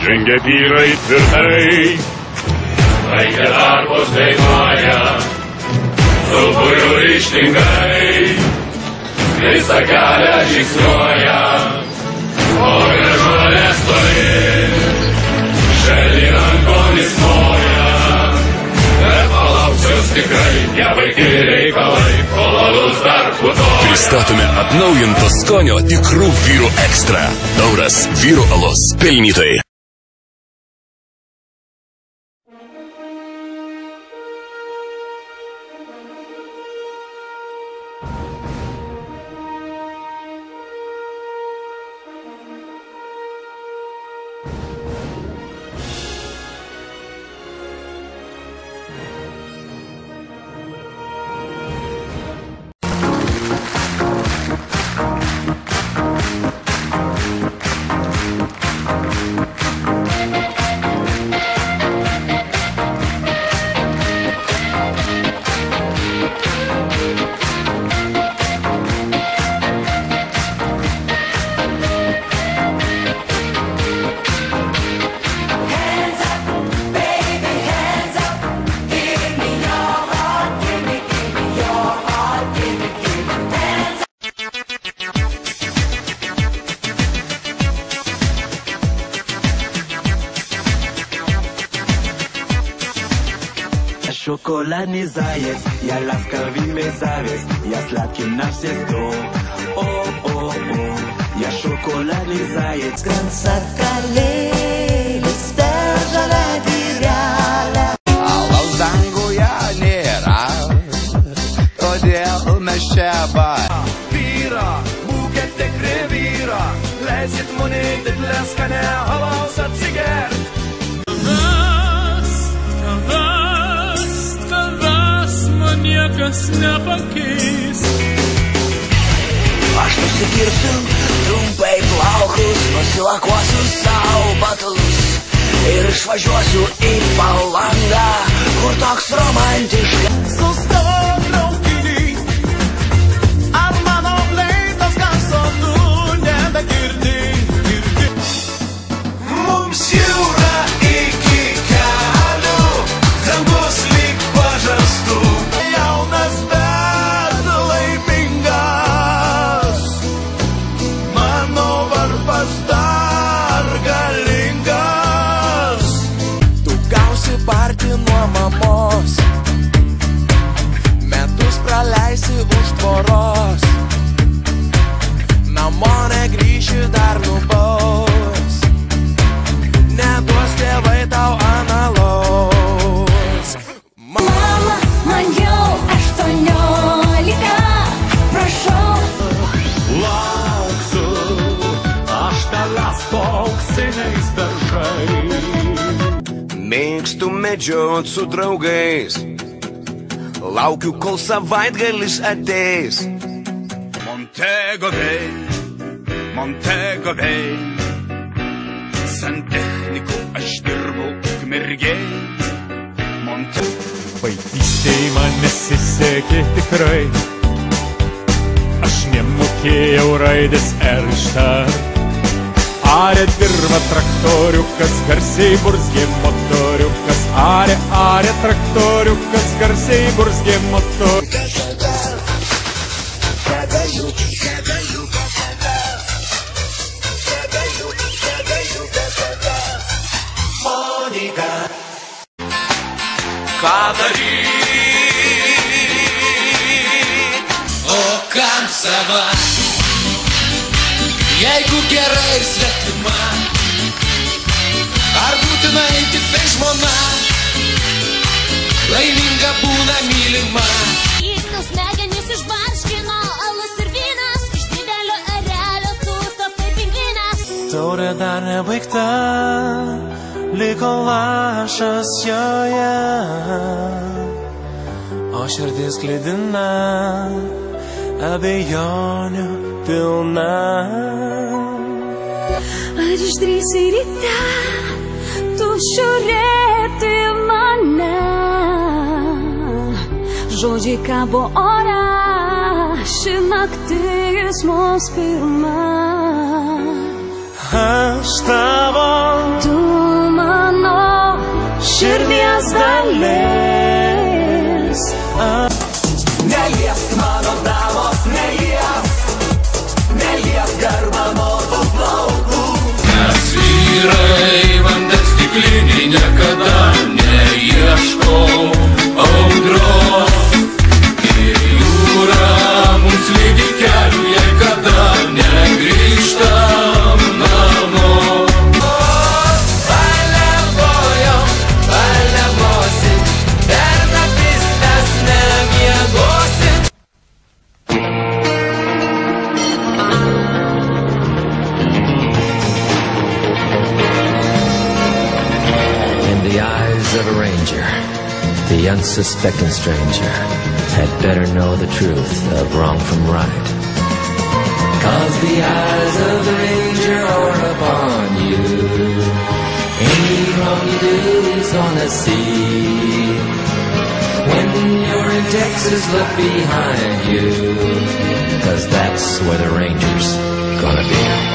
žengia vyrai tvirtai, laikė darbus dainuoja, su būriu ryžtingai, visą kelią žingsniuoja, o gražuolės toli, švelniai rankomis moja, bet palauksios tikrai, ne vaikai reikalai, kol alus dar putoja. Pristatome atnaujinto skonio tikrų vyrų ekstra. Tauras vyrų alus pelnytai. Шоколадный заяц, я ласковыми зависть, я сладкий на все сто. О-о-о, я шоколадный заяц. Kansakalėlis peržalia direlę. Alaus danguje nėra, todėl mes čia Vyra, būkit tikri vyra, leisit monėti leskanę alaus atsigert. Niekas nepakeis. Aš nusikirsiu trumpai plaukus, nusilakuosiu savo batus ir išvažiuosiu į Palangą, kur toks romantiškas. Sustok traukinį, ar mano pleitos garso tu nebegirdi. Mums jūra iki kelių, dangus lyg pažastų. Nuo mamos metus praleisi už tvoros, namo negrįši dar nubaus, neduos tėvai tau analaus. Mama, man jau 18, prašau. Lauksiu aš tavęs auksiniais beržais. Mėgstu medžiot su draugais, laukiu, kol savaitgalis ateis. Montego Bay, santechniku aš dirbau ukmergėj. Vaikystėj man nesisekė tikrai, aš nemokėjau raidės R ištart. Arė dirba traktoriukas, garsiai burzgė motoriukas. Arė traktoriukas, garsiai burzgė motoriukas. Monika, Ką daryt, O kam sava, jeigu gerai svetima, ar būtinai tik tai žmona, laiminga būna mylima. Įknas smegenys išbarškino, alus ir vynas, iš didelio erelio tu tapai pingvinas. Taurė dar nebaigta, liko lašas joje, o širdis klydina, abejonių pilna. Ar išdrįsai ryte, tu žiūrėti mane, žodžiai kabo ore, ši naktis mums pirma. Aš tavo, Tu eyes of a ranger, the unsuspecting stranger had better know the truth of wrong from right. 'Cause the eyes of the ranger are upon you. Any wrong you do, he's gonna see. When you're in Texas, look behind you, 'cause that's where the ranger's gonna be.